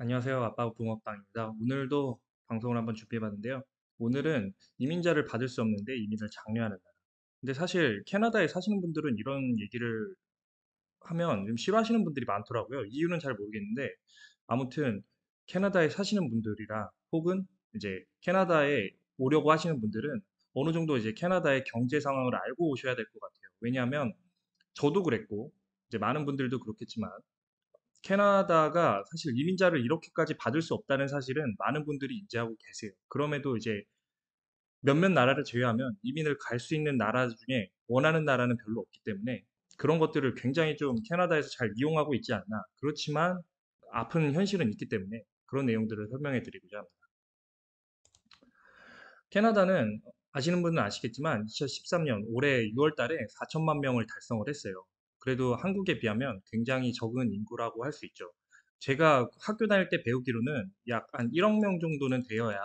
안녕하세요. 아빠 붕어빵입니다. 오늘도 방송을 한번 준비해봤는데요. 오늘은 이민자를 받을 수 없는데 이민을 장려하는 나라. 근데 사실 캐나다에 사시는 분들은 이런 얘기를 하면 좀 싫어하시는 분들이 많더라고요. 이유는 잘 모르겠는데 아무튼 캐나다에 사시는 분들이라 혹은 이제 캐나다에 오려고 하시는 분들은 어느 정도 이제 캐나다의 경제 상황을 알고 오셔야 될 것 같아요. 왜냐하면 저도 그랬고 이제 많은 분들도 그렇겠지만 캐나다가 사실 이민자를 이렇게까지 받을 수 없다는 사실은 많은 분들이 인지하고 계세요. 그럼에도 이제 몇몇 나라를 제외하면 이민을 갈 수 있는 나라 중에 원하는 나라는 별로 없기 때문에 그런 것들을 굉장히 좀 캐나다에서 잘 이용하고 있지 않나. 그렇지만 아픈 현실은 있기 때문에 그런 내용들을 설명해 드리고자 합니다. 캐나다는 아시는 분은 아시겠지만 2013년 올해 6월 달에 4천만 명을 달성을 했어요. 그래도 한국에 비하면 굉장히 적은 인구라고 할 수 있죠. 제가 학교 다닐 때 배우기로는 약 한 1억 명 정도는 되어야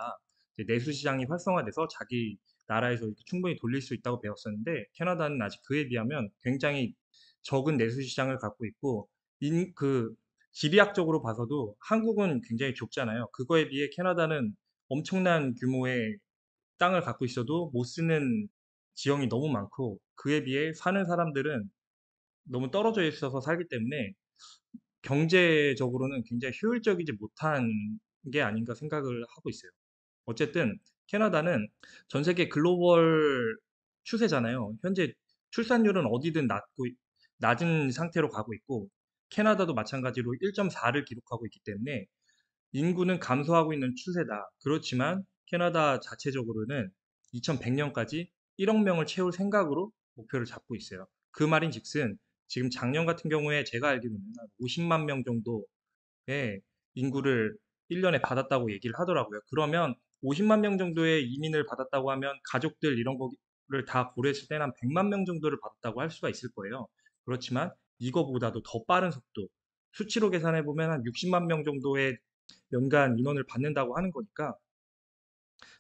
이제 내수 시장이 활성화돼서 자기 나라에서 이렇게 충분히 돌릴 수 있다고 배웠었는데 캐나다는 아직 그에 비하면 굉장히 적은 내수 시장을 갖고 있고 지리학적으로 봐서도 한국은 굉장히 좁잖아요. 그거에 비해 캐나다는 엄청난 규모의 땅을 갖고 있어도 못 쓰는 지형이 너무 많고 그에 비해 사는 사람들은 너무 떨어져 있어서 살기 때문에 경제적으로는 굉장히 효율적이지 못한 게 아닌가 생각을 하고 있어요. 어쨌든 캐나다는 전 세계 글로벌 추세잖아요. 현재 출산율은 어디든 낮은 상태로 가고 있고 캐나다도 마찬가지로 1.4를 기록하고 있기 때문에 인구는 감소하고 있는 추세다. 그렇지만 캐나다 자체적으로는 2100년까지 1억 명을 채울 생각으로 목표를 잡고 있어요. 그 말인즉슨 지금 작년 같은 경우에 제가 알기로는 한 50만 명 정도의 인구를 1년에 받았다고 얘기를 하더라고요. 그러면 50만 명 정도의 이민을 받았다고 하면 가족들 이런 거를 다 고려했을 때는 한 100만 명 정도를 받았다고 할 수가 있을 거예요. 그렇지만 이거보다도 더 빠른 속도, 수치로 계산해 보면 한 60만 명 정도의 연간 인원을 받는다고 하는 거니까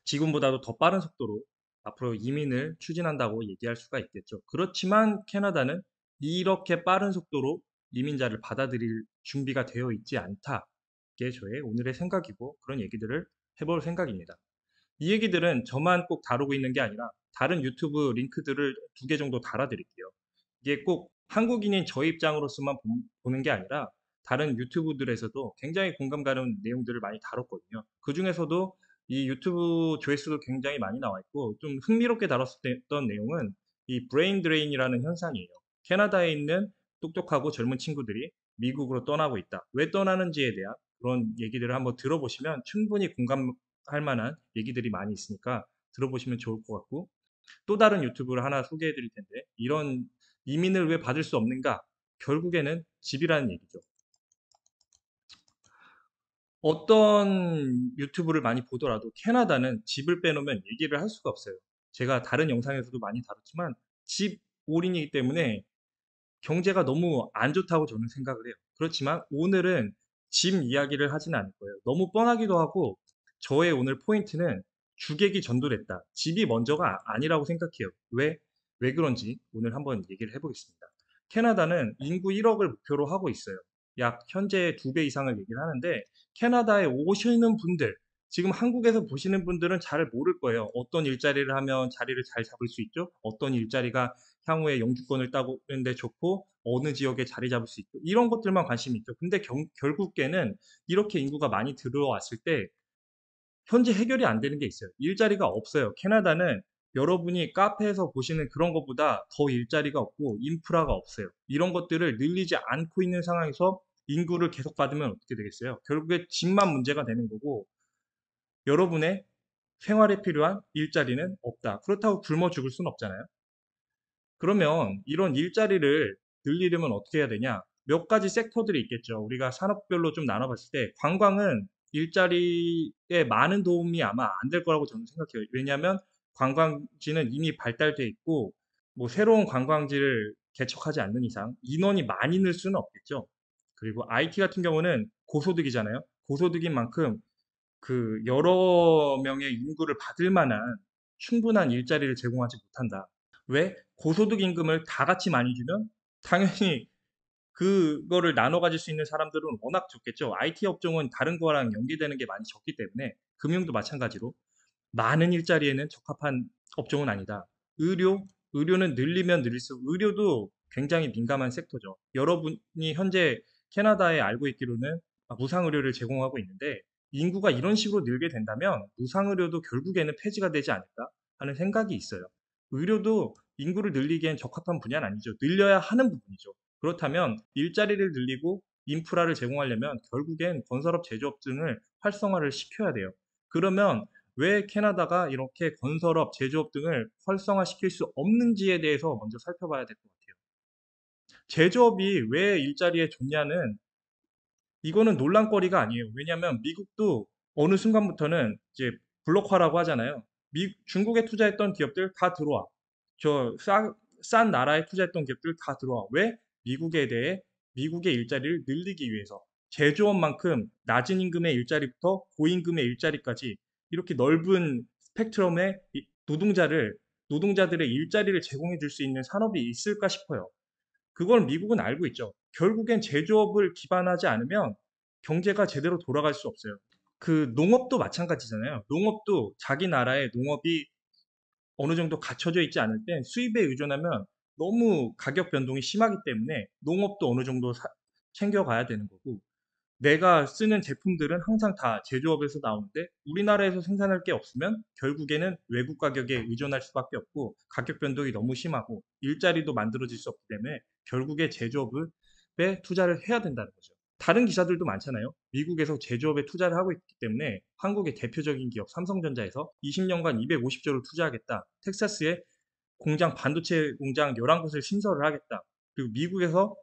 지금보다도 더 빠른 속도로 앞으로 이민을 추진한다고 얘기할 수가 있겠죠. 그렇지만 캐나다는 이렇게 빠른 속도로 이민자를 받아들일 준비가 되어 있지 않다. 게 저의 오늘의 생각이고 그런 얘기들을 해볼 생각입니다. 이 얘기들은 저만 꼭 다루고 있는 게 아니라 다른 유튜브 링크들을 2개 정도 달아드릴게요. 이게 꼭 한국인인 저 입장으로서만 보는 게 아니라 다른 유튜브들에서도 굉장히 공감 가는 내용들을 많이 다뤘거든요. 그 중에서도 이 유튜브 조회수도 굉장히 많이 나와 있고 좀 흥미롭게 다뤘던 내용은 이 브레인 드레인이라는 현상이에요. 캐나다에 있는 똑똑하고 젊은 친구들이 미국으로 떠나고 있다. 왜 떠나는지에 대한 그런 얘기들을 한번 들어보시면 충분히 공감할 만한 얘기들이 많이 있으니까 들어보시면 좋을 것 같고 또 다른 유튜브를 하나 소개해 드릴 텐데 이런 이민을 왜 받을 수 없는가? 결국에는 집이라는 얘기죠. 어떤 유튜브를 많이 보더라도 캐나다는 집을 빼놓으면 얘기를 할 수가 없어요. 제가 다른 영상에서도 많이 다뤘지만 집 올인이기 때문에 경제가 너무 안 좋다고 저는 생각을 해요. 그렇지만 오늘은 집 이야기를 하진 않을 거예요. 너무 뻔하기도 하고 저의 오늘 포인트는 주객이 전도됐다. 집이 먼저가 아니라고 생각해요. 왜 그런지 오늘 한번 얘기를 해보겠습니다. 캐나다는 인구 1억을 목표로 하고 있어요. 약 현재 2배 이상을 얘기를 하는데 캐나다에 오시는 분들, 지금 한국에서 보시는 분들은 잘 모를 거예요. 어떤 일자리를 하면 자리를 잘 잡을 수 있죠? 어떤 일자리가 향후에 영주권을 따는데 좋고 어느 지역에 자리 잡을 수 있고 이런 것들만 관심이 있죠. 근데 결국에는 이렇게 인구가 많이 들어왔을 때 현재 해결이 안 되는 게 있어요. 일자리가 없어요. 캐나다는 여러분이 카페에서 보시는 그런 것보다 더 일자리가 없고 인프라가 없어요. 이런 것들을 늘리지 않고 있는 상황에서 인구를 계속 받으면 어떻게 되겠어요? 결국에 집만 문제가 되는 거고 여러분의 생활에 필요한 일자리는 없다. 그렇다고 굶어 죽을 수는 없잖아요. 그러면 이런 일자리를 늘리려면 어떻게 해야 되냐? 몇 가지 섹터들이 있겠죠. 우리가 산업별로 좀 나눠봤을 때 관광은 일자리에 많은 도움이 아마 안 될 거라고 저는 생각해요. 왜냐하면 관광지는 이미 발달돼 있고 뭐 새로운 관광지를 개척하지 않는 이상 인원이 많이 늘 수는 없겠죠. 그리고 IT 같은 경우는 고소득이잖아요. 고소득인 만큼 그 여러 명의 인구를 받을 만한 충분한 일자리를 제공하지 못한다. 왜? 고소득 임금을 다 같이 많이 주면 당연히 그거를 나눠 가질 수 있는 사람들은 워낙 적겠죠. IT 업종은 다른 거랑 연계되는 게 많이 적기 때문에 금융도 마찬가지로 많은 일자리에는 적합한 업종은 아니다. 의료, 의료는 늘리면 늘릴수록 의료도 굉장히 민감한 섹터죠. 여러분이 현재 캐나다에 알고 있기로는 무상의료를 제공하고 있는데 인구가 이런 식으로 늘게 된다면 무상의료도 결국에는 폐지가 되지 않을까 하는 생각이 있어요. 의료도 인구를 늘리기엔 적합한 분야는 아니죠. 늘려야 하는 부분이죠. 그렇다면 일자리를 늘리고 인프라를 제공하려면 결국엔 건설업 제조업 등을 활성화를 시켜야 돼요. 그러면 왜 캐나다가 이렇게 건설업, 제조업 등을 활성화시킬 수 없는지에 대해서 먼저 살펴봐야 될 것 같아요. 제조업이 왜 일자리에 좋냐는 이거는 논란거리가 아니에요. 왜냐하면 미국도 어느 순간부터는 이제 블록화라고 하잖아요. 중국에 투자했던 기업들 다 들어와. 싼 나라에 투자했던 기업들 다 들어와. 왜? 미국에 대해 미국의 일자리를 늘리기 위해서. 제조업만큼 낮은 임금의 일자리부터 고임금의 일자리까지 이렇게 넓은 스펙트럼의 노동자들의 일자리를 제공해 줄 수 있는 산업이 있을까 싶어요. 그걸 미국은 알고 있죠. 결국엔 제조업을 기반하지 않으면 경제가 제대로 돌아갈 수 없어요. 그 농업도 마찬가지잖아요. 농업도 자기 나라의 농업이 어느 정도 갖춰져 있지 않을 땐 수입에 의존하면 너무 가격 변동이 심하기 때문에 농업도 어느 정도 챙겨가야 되는 거고 내가 쓰는 제품들은 항상 다 제조업에서 나오는데 우리나라에서 생산할 게 없으면 결국에는 외국 가격에 의존할 수밖에 없고 가격 변동이 너무 심하고 일자리도 만들어질 수 없기 때문에 결국에 제조업에 투자를 해야 된다는 거죠. 다른 기사들도 많잖아요. 미국에서 제조업에 투자를 하고 있기 때문에 한국의 대표적인 기업 삼성전자에서 20년간 250조를 투자하겠다. 텍사스에 반도체 공장 11곳을 신설을 하겠다. 그리고 미국에서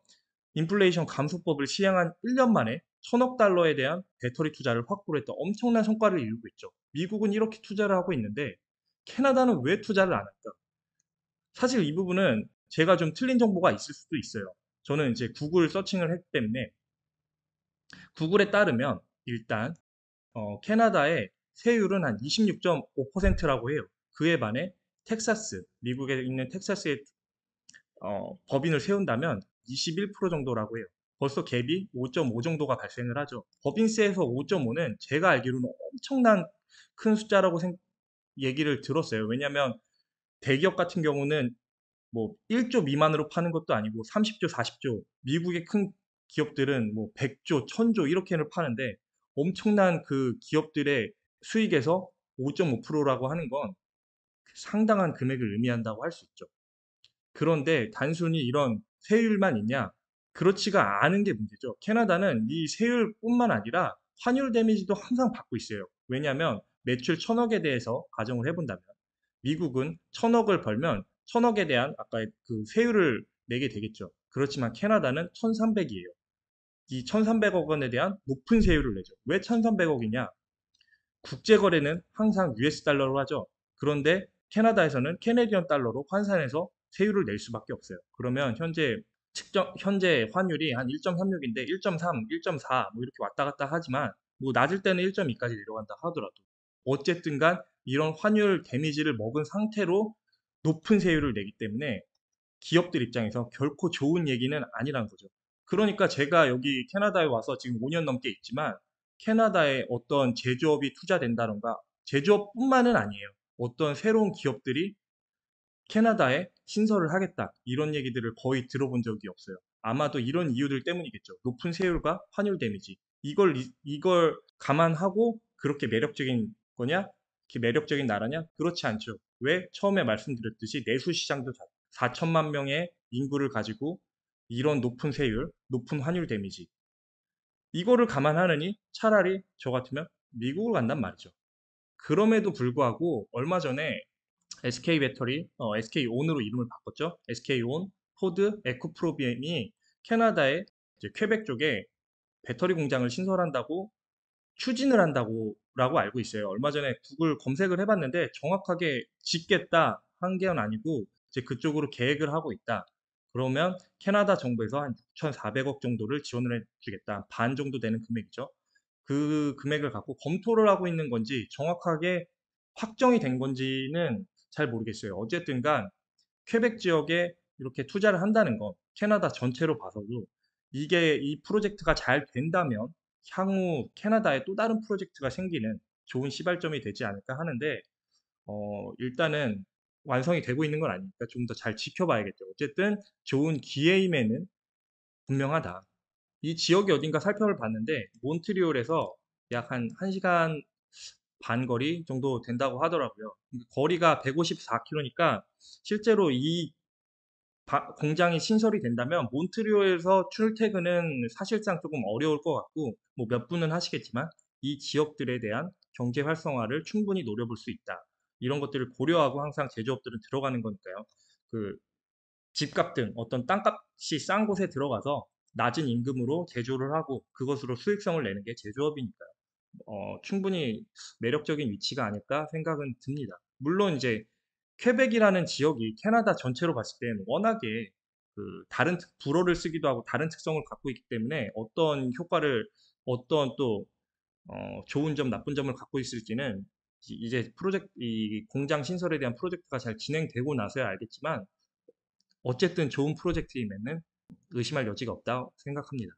인플레이션 감소법을 시행한 1년 만에 1000억 달러에 대한 배터리 투자를 확보를 했던 엄청난 성과를 이루고 있죠. 미국은 이렇게 투자를 하고 있는데 캐나다는 왜 투자를 안 할까? 사실 이 부분은 제가 좀 틀린 정보가 있을 수도 있어요. 저는 이제 구글 서칭을 했기 때문에 구글에 따르면 일단 캐나다의 세율은 한 26.5%라고 해요. 그에 반해 미국에 있는 텍사스의 법인을 세운다면 21% 정도라고 해요. 벌써 갭이 5.5 정도가 발생을 하죠. 법인세에서 5.5는 제가 알기로는 엄청난 큰 숫자라고 얘기를 들었어요. 왜냐하면 대기업 같은 경우는 뭐 1조 미만으로 파는 것도 아니고 30조, 40조, 미국의 큰 기업들은 뭐 100조, 1000조 이렇게는 파는데 엄청난 그 기업들의 수익에서 5.5%라고 하는 건 상당한 금액을 의미한다고 할 수 있죠. 그런데 단순히 이런 세율만 있냐? 그렇지가 않은 게 문제죠. 캐나다는 이 세율뿐만 아니라 환율 데미지도 항상 받고 있어요. 왜냐하면 매출 1000억에 대해서 가정을 해본다면 미국은 1000억을 벌면 1000억에 대한 아까 그 세율을 내게 되겠죠. 그렇지만 캐나다는 1300이에요. 이 1300억 원에 대한 높은 세율을 내죠. 왜 1300억이냐? 국제 거래는 항상 US 달러로 하죠. 그런데 캐나다에서는 캐네디언 달러로 환산해서 세율을 낼 수밖에 없어요. 그러면 현재 환율이 한 1.36인데 1.3, 1.4 뭐 이렇게 왔다 갔다 하지만 뭐 낮을 때는 1.2까지 내려간다 하더라도 어쨌든 간 이런 환율 데미지를 먹은 상태로 높은 세율을 내기 때문에 기업들 입장에서 결코 좋은 얘기는 아니란 거죠. 그러니까 제가 여기 캐나다에 와서 지금 5년 넘게 있지만 캐나다에 어떤 제조업이 투자된다던가 제조업뿐만은 아니에요. 어떤 새로운 기업들이 캐나다에 신설을 하겠다. 이런 얘기들을 거의 들어본 적이 없어요. 아마도 이런 이유들 때문이겠죠. 높은 세율과 환율 데미지. 이걸 감안하고 그렇게 매력적인 거냐? 그렇게 매력적인 나라냐? 그렇지 않죠. 왜? 처음에 말씀드렸듯이 내수 시장도 4천만 명의 인구를 가지고 이런 높은 세율, 높은 환율 데미지. 이거를 감안하느니 차라리 저 같으면 미국을 간단 말이죠. 그럼에도 불구하고 얼마 전에 SK 배터리, SK온으로 이름을 바꿨죠. SK온, 포드, 에코프로비엠이 캐나다의 이제 퀘벡 쪽에 배터리 공장을 신설한다고 추진을 한다고 라고 알고 있어요. 얼마 전에 구글 검색을 해봤는데 정확하게 짓겠다 한 게 아니고 이제 그쪽으로 계획을 하고 있다. 그러면 캐나다 정부에서 한 6,400억 정도를 지원을 해주겠다. 반 정도 되는 금액이죠. 그 금액을 갖고 검토를 하고 있는 건지 정확하게 확정이 된 건지는 잘 모르겠어요. 어쨌든 간 퀘벡 지역에 이렇게 투자를 한다는 건 캐나다 전체로 봐서도 이게 이 프로젝트가 잘 된다면 향후 캐나다에 또 다른 프로젝트가 생기는 좋은 시발점이 되지 않을까 하는데 일단은 완성이 되고 있는 건 아니니까 좀 더 잘 지켜봐야겠죠. 어쨌든 좋은 기회임에는 분명하다. 이 지역이 어딘가 살펴봤는데 몬트리올에서 약 한 1시간 반 거리 정도 된다고 하더라고요. 거리가 154km니까 실제로 이 공장이 신설이 된다면 몬트리올에서 출퇴근은 사실상 조금 어려울 것 같고 뭐 몇 분은 하시겠지만 이 지역들에 대한 경제 활성화를 충분히 노려볼 수 있다. 이런 것들을 고려하고 항상 제조업들은 들어가는 거니까요. 그 집값 등 어떤 땅값이 싼 곳에 들어가서 낮은 임금으로 제조를 하고 그것으로 수익성을 내는 게 제조업이니까요. 충분히 매력적인 위치가 아닐까 생각은 듭니다. 물론 이제 퀘벡이라는 지역이 캐나다 전체로 봤을 때는 워낙에 그 다른 불어를 쓰기도 하고 다른 특성을 갖고 있기 때문에 어떤 효과를 어떤 또 좋은 점, 나쁜 점을 갖고 있을지는 이제 이 공장 신설에 대한 프로젝트가 잘 진행되고 나서야 알겠지만 어쨌든 좋은 프로젝트임에는 의심할 여지가 없다 생각합니다.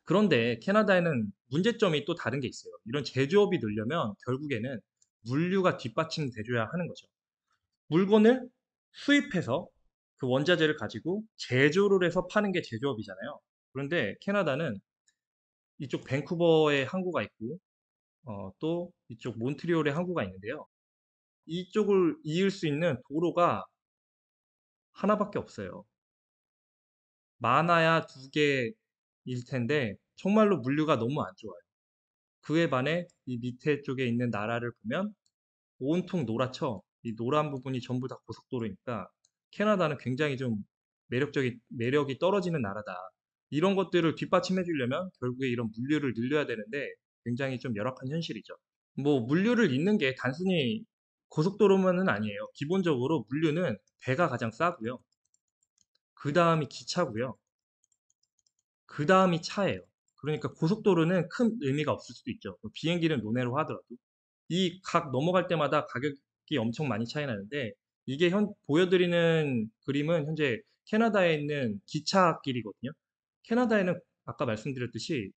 그런데 캐나다에는 문제점이 또 다른 게 있어요. 이런 제조업이 늘려면 결국에는 물류가 뒷받침돼줘야 하는 거죠. 물건을 수입해서 그 원자재를 가지고 제조를 해서 파는 게 제조업이잖아요. 그런데 캐나다는 이쪽 밴쿠버에 항구가 있고 또 이쪽 몬트리올에 항구가 있는데요. 이쪽을 이을 수 있는 도로가 하나밖에 없어요. 많아야 두 개일 텐데 정말로 물류가 너무 안 좋아요. 그에 반해 이 밑에 쪽에 있는 나라를 보면 온통 노랗죠. 이 노란 부분이 전부 다 고속도로니까 캐나다는 굉장히 좀 매력이 떨어지는 나라다. 이런 것들을 뒷받침해 주려면 결국에 이런 물류를 늘려야 되는데 굉장히 좀 열악한 현실이죠. 뭐 물류를 잇는 게 단순히 고속도로만은 아니에요. 기본적으로 물류는 배가 가장 싸고요. 그 다음이 기차고요. 그 다음이 차예요. 그러니까 고속도로는 큰 의미가 없을 수도 있죠. 뭐 비행기는 논외로 하더라도. 이 각 넘어갈 때마다 가격이 엄청 많이 차이 나는데 이게 보여드리는 그림은 현재 캐나다에 있는 기차길이거든요. 캐나다에는 아까 말씀드렸듯이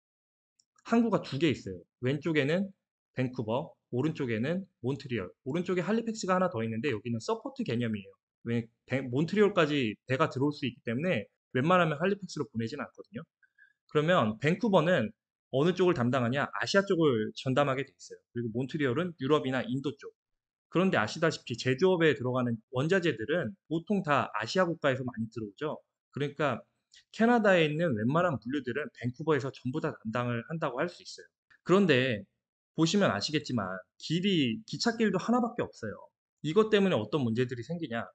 항구가 두 개 있어요. 왼쪽에는 밴쿠버, 오른쪽에는 몬트리올. 오른쪽에 할리팩스가 하나 더 있는데 여기는 서포트 개념이에요. 왜 몬트리올까지 배가 들어올 수 있기 때문에 웬만하면 할리팩스로 보내진 않거든요. 그러면 밴쿠버는 어느 쪽을 담당하냐? 아시아 쪽을 전담하게 돼 있어요. 그리고 몬트리올은 유럽이나 인도 쪽. 그런데 아시다시피 제조업에 들어가는 원자재들은 보통 다 아시아 국가에서 많이 들어오죠. 그러니까 캐나다에 있는 웬만한 물류들은 밴쿠버에서 전부 다 담당을 한다고 할 수 있어요. 그런데 보시면 아시겠지만 기찻길도 하나밖에 없어요. 이것 때문에 어떤 문제들이 생기냐?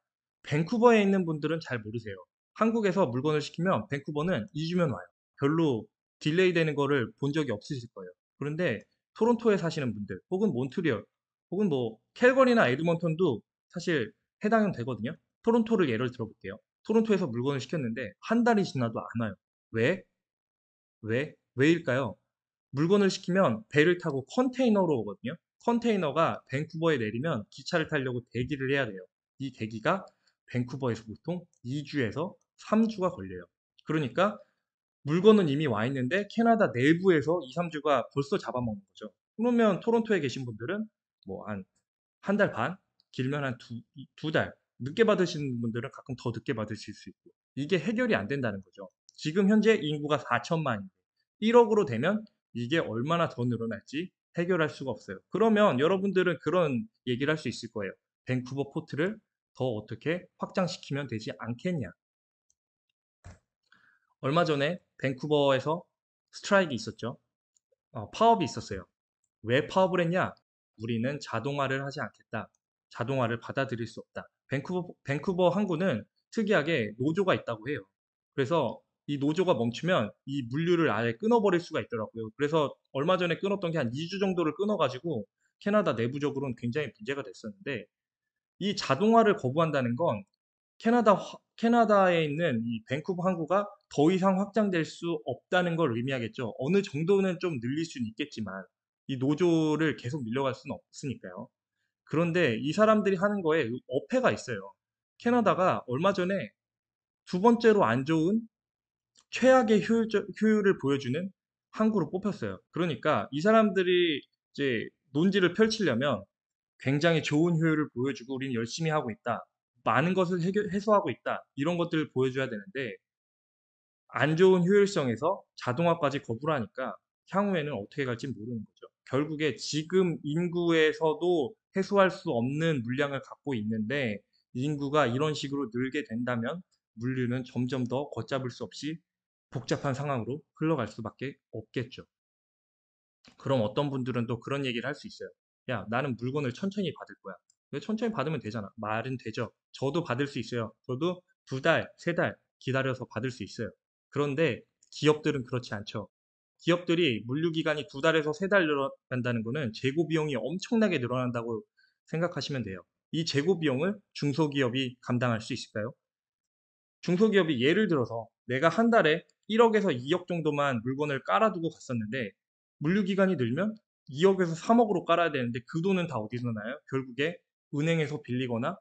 밴쿠버에 있는 분들은 잘 모르세요. 한국에서 물건을 시키면 밴쿠버는 2주면 와요. 별로 딜레이 되는 거를 본 적이 없으실 거예요. 그런데 토론토에 사시는 분들, 혹은 몬트리올, 혹은 뭐 캘거리나 에드먼턴도 사실 해당은 되거든요. 토론토를 예를 들어볼게요. 토론토에서 물건을 시켰는데 한 달이 지나도 안 와요. 왜? 왜일까요? 물건을 시키면 배를 타고 컨테이너로 오거든요. 컨테이너가 밴쿠버에 내리면 기차를 타려고 대기를 해야 돼요. 이 대기가 밴쿠버에서 보통 2주에서 3주가 걸려요. 그러니까 물건은 이미 와 있는데 캐나다 내부에서 2, 3주가 벌써 잡아먹는 거죠. 그러면 토론토에 계신 분들은 뭐 한 달 반, 길면 한 두 달, 늦게 받으시는 분들은 가끔 더 늦게 받으실 수 있고 이게 해결이 안 된다는 거죠. 지금 현재 인구가 4천만인데 1억으로 되면 이게 얼마나 더 늘어날지 해결할 수가 없어요. 그러면 여러분들은 그런 얘기를 할 수 있을 거예요. 밴쿠버 포트를 더 어떻게 확장시키면 되지 않겠냐. 얼마 전에 밴쿠버에서 스트라이크 있었죠. 파업이 있었어요. 왜 파업을 했냐? 우리는 자동화를 하지 않겠다. 자동화를 받아들일 수 없다. 밴쿠버 항구는 특이하게 노조가 있다고 해요. 그래서 이 노조가 멈추면 이 물류를 아예 끊어버릴 수가 있더라고요. 그래서 얼마 전에 끊었던 게 한 2주 정도를 끊어가지고 캐나다 내부적으로는 굉장히 문제가 됐었는데 이 자동화를 거부한다는 건 캐나다에 있는 이 밴쿠버 항구가 더 이상 확장될 수 없다는 걸 의미하겠죠. 어느 정도는 좀 늘릴 수는 있겠지만 이 노조를 계속 밀려갈 수는 없으니까요. 그런데 이 사람들이 하는 거에 어폐가 있어요. 캐나다가 얼마 전에 두 번째로 안 좋은 최악의 효율을 보여주는 항구로 뽑혔어요. 그러니까 이 사람들이 이제 논지를 펼치려면 굉장히 좋은 효율을 보여주고 우리는 열심히 하고 있다. 많은 것을 해소하고 있다. 이런 것들을 보여줘야 되는데 안 좋은 효율성에서 자동화까지 거부를 하니까 향후에는 어떻게 갈지 모르는 거죠. 결국에 지금 인구에서도 해소할 수 없는 물량을 갖고 있는데 인구가 이런 식으로 늘게 된다면 물류는 점점 더 걷잡을 수 없이 복잡한 상황으로 흘러갈 수밖에 없겠죠. 그럼 어떤 분들은 또 그런 얘기를 할 수 있어요. 야, 나는 물건을 천천히 받을 거야. 왜 천천히 받으면 되잖아. 말은 되죠. 저도 받을 수 있어요. 저도 2달, 3달 기다려서 받을 수 있어요. 그런데 기업들은 그렇지 않죠. 기업들이 물류 기간이 2달에서 3달 늘어난다는 거는 재고 비용이 엄청나게 늘어난다고 생각하시면 돼요. 이 재고 비용을 중소기업이 감당할 수 있을까요? 중소기업이 예를 들어서 내가 한 달에 1억에서 2억 정도만 물건을 깔아두고 갔었는데 물류 기간이 늘면 2억에서 3억으로 깔아야 되는데 그 돈은 다 어디서 나요? 결국에 은행에서 빌리거나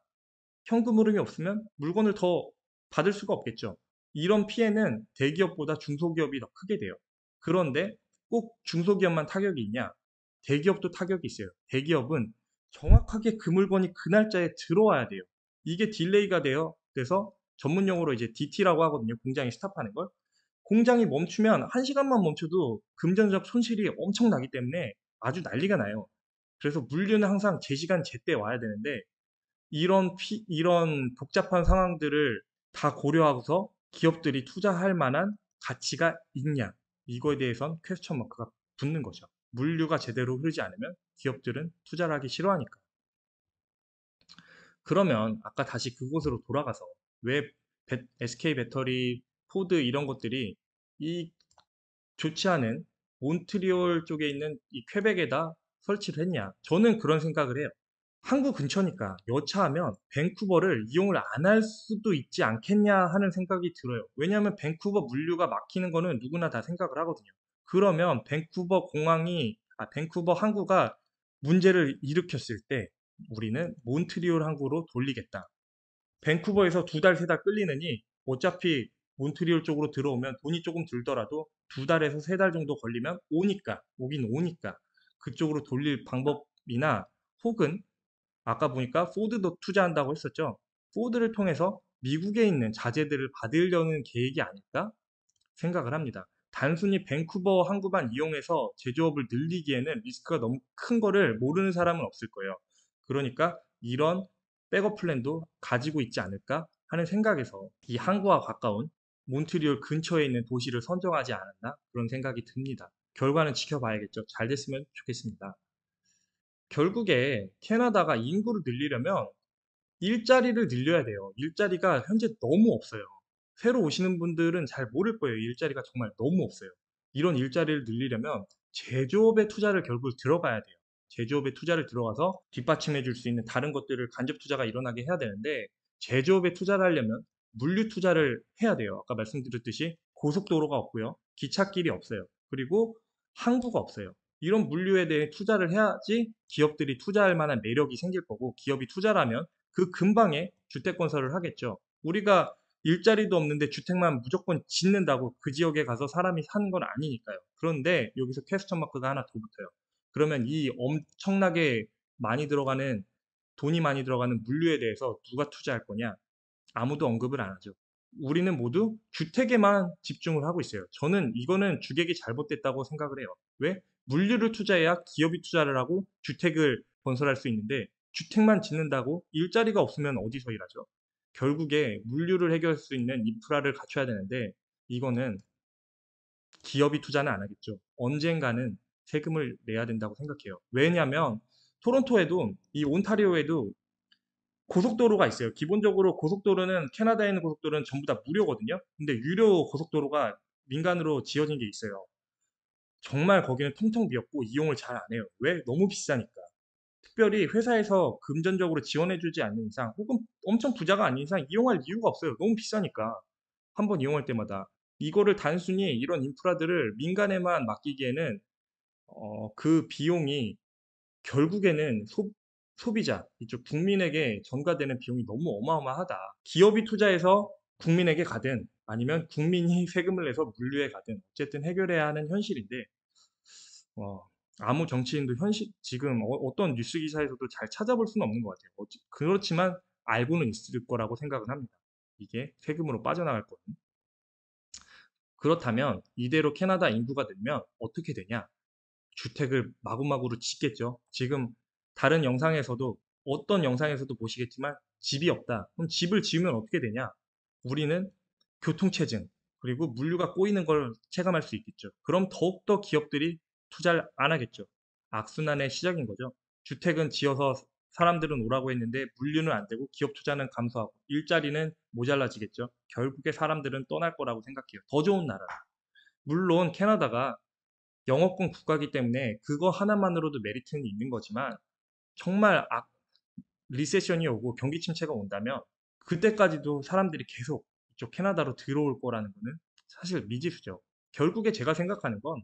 현금 흐름이 없으면 물건을 더 받을 수가 없겠죠. 이런 피해는 대기업보다 중소기업이 더 크게 돼요. 그런데 꼭 중소기업만 타격이 있냐? 대기업도 타격이 있어요. 대기업은 정확하게 그 물건이 그 날짜에 들어와야 돼요. 이게 딜레이가 돼서 전문 용어로 이제 DT라고 하거든요. 공장이 스탑하는 걸. 공장이 멈추면 1시간만 멈춰도 금전적 손실이 엄청나기 때문에 아주 난리가 나요. 그래서 물류는 항상 제 시간 제때 와야 되는데 이런 복잡한 상황들을 다 고려하고서 기업들이 투자할 만한 가치가 있냐? 이거에 대해선 퀘스천 마크가 붙는 거죠. 물류가 제대로 흐르지 않으면 기업들은 투자를 하기 싫어하니까. 그러면 아까 다시 그곳으로 돌아가서 왜 SK 배터리, 포드 이런 것들이 이 좋지 않은 몬트리올 쪽에 있는 이 퀘벡에다 설치를 했냐? 저는 그런 생각을 해요. 항구 근처니까 여차하면 밴쿠버를 이용을 안 할 수도 있지 않겠냐 하는 생각이 들어요. 왜냐하면 밴쿠버 물류가 막히는 거는 누구나 다 생각을 하거든요. 그러면 밴쿠버 항구가 문제를 일으켰을 때 우리는 몬트리올 항구로 돌리겠다. 밴쿠버에서 2달, 3달 끌리느니 어차피 몬트리올 쪽으로 들어오면 돈이 조금 들더라도 2달에서 3달 정도 걸리면 오긴 오니까 그쪽으로 돌릴 방법이나 혹은 아까 보니까 포드도 투자한다고 했었죠. 포드를 통해서 미국에 있는 자재들을 받으려는 계획이 아닐까 생각을 합니다. 단순히 밴쿠버 항구만 이용해서 제조업을 늘리기에는 리스크가 너무 큰 거를 모르는 사람은 없을 거예요. 그러니까 이런 백업 플랜도 가지고 있지 않을까 하는 생각에서 이 항구와 가까운 몬트리올 근처에 있는 도시를 선정하지 않았나 그런 생각이 듭니다. 결과는 지켜봐야겠죠. 잘 됐으면 좋겠습니다. 결국에 캐나다가 인구를 늘리려면 일자리를 늘려야 돼요. 일자리가 현재 너무 없어요. 새로 오시는 분들은 잘 모를 거예요. 일자리가 정말 너무 없어요. 이런 일자리를 늘리려면 제조업에 투자를 결국 들어가야 돼요. 제조업에 투자를 들어가서 뒷받침해 줄 수 있는 다른 것들을 간접 투자가 일어나게 해야 되는데 제조업에 투자를 하려면 물류 투자를 해야 돼요. 아까 말씀드렸듯이 고속도로가 없고요. 기찻길이 없어요. 그리고 항구가 없어요. 이런 물류에 대해 투자를 해야지 기업들이 투자할 만한 매력이 생길 거고 기업이 투자를 하면 그 근방에 주택 건설을 하겠죠. 우리가 일자리도 없는데 주택만 무조건 짓는다고 그 지역에 가서 사람이 사는 건 아니니까요. 그런데 여기서 퀘스천 마크가 하나 더 붙어요. 그러면 이 엄청나게 돈이 많이 들어가는 물류에 대해서 누가 투자할 거냐? 아무도 언급을 안 하죠. 우리는 모두 주택에만 집중을 하고 있어요. 저는 이거는 주객이 잘못됐다고 생각을 해요. 왜? 물류를 투자해야 기업이 투자를 하고 주택을 건설할 수 있는데 주택만 짓는다고 일자리가 없으면 어디서 일하죠? 결국에 물류를 해결할 수 있는 인프라를 갖춰야 되는데 이거는 기업이 투자는 안 하겠죠. 언젠가는 세금을 내야 된다고 생각해요. 왜냐하면 토론토에도 이 온타리오에도 고속도로가 있어요. 기본적으로 고속도로는 캐나다에 있는 고속도로는 전부 다 무료거든요. 근데 유료 고속도로가 민간으로 지어진 게 있어요. 정말 거기는 텅텅 비었고 이용을 잘 안 해요. 왜? 너무 비싸니까. 특별히 회사에서 금전적으로 지원해주지 않는 이상 혹은 엄청 부자가 아닌 이상 이용할 이유가 없어요. 너무 비싸니까. 한번 이용할 때마다. 이거를 단순히 이런 인프라들을 민간에만 맡기기에는 그 비용이 결국에는 소비자, 이쪽 국민에게 전가되는 비용이 너무 어마어마하다. 기업이 투자해서 국민에게 가든 아니면 국민이 세금을 내서 물류에 가든 어쨌든 해결해야 하는 현실인데 아무 정치인도 지금 어떤 뉴스 기사에서도 잘 찾아볼 수는 없는 것 같아요. 그렇지만 알고는 있을 거라고 생각은 합니다. 이게 세금으로 빠져나갈 거는. 그렇다면 이대로 캐나다 인구가 늘면 어떻게 되냐? 주택을 마구마구로 짓겠죠. 지금 다른 영상에서도 어떤 영상에서도 보시겠지만 집이 없다. 그럼 집을 지으면 어떻게 되냐? 우리는 교통체증 그리고 물류가 꼬이는 걸 체감할 수 있겠죠. 그럼 더욱더 기업들이 투자를 안 하겠죠. 악순환의 시작인 거죠. 주택은 지어서 사람들은 오라고 했는데 물류는 안 되고 기업 투자는 감소하고 일자리는 모자라지겠죠. 결국에 사람들은 떠날 거라고 생각해요. 더 좋은 나라. 물론 캐나다가 영어권 국가이기 때문에 그거 하나만으로도 메리트는 있는 거지만 정말 리세션이 오고 경기 침체가 온다면 그때까지도 사람들이 계속 이쪽 캐나다로 들어올 거라는 거는 사실 미지수죠. 결국에 제가 생각하는 건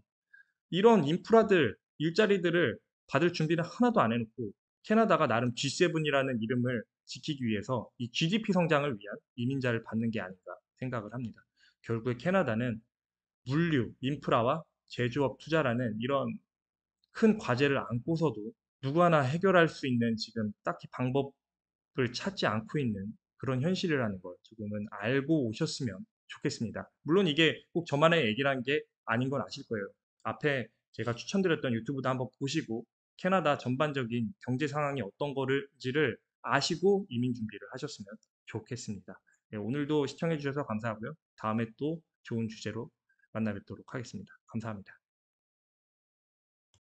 이런 인프라들, 일자리들을 받을 준비를 하나도 안 해놓고 캐나다가 나름 G7이라는 이름을 지키기 위해서 이 GDP 성장을 위한 이민자를 받는 게 아닌가 생각을 합니다. 결국에 캐나다는 물류, 인프라와 제조업 투자라는 이런 큰 과제를 안고서도 누구 하나 해결할 수 있는 지금 딱히 방법을 찾지 않고 있는 그런 현실이라는 걸 조금은 알고 오셨으면 좋겠습니다. 물론 이게 꼭 저만의 얘기라는 게 아닌 건 아실 거예요. 앞에 제가 추천드렸던 유튜브도 한번 보시고 캐나다 전반적인 경제 상황이 어떤 거지를 아시고 이민 준비를 하셨으면 좋겠습니다. 네, 오늘도 시청해 주셔서 감사하고요. 다음에 또 좋은 주제로 만나 뵙도록 하겠습니다. 감사합니다.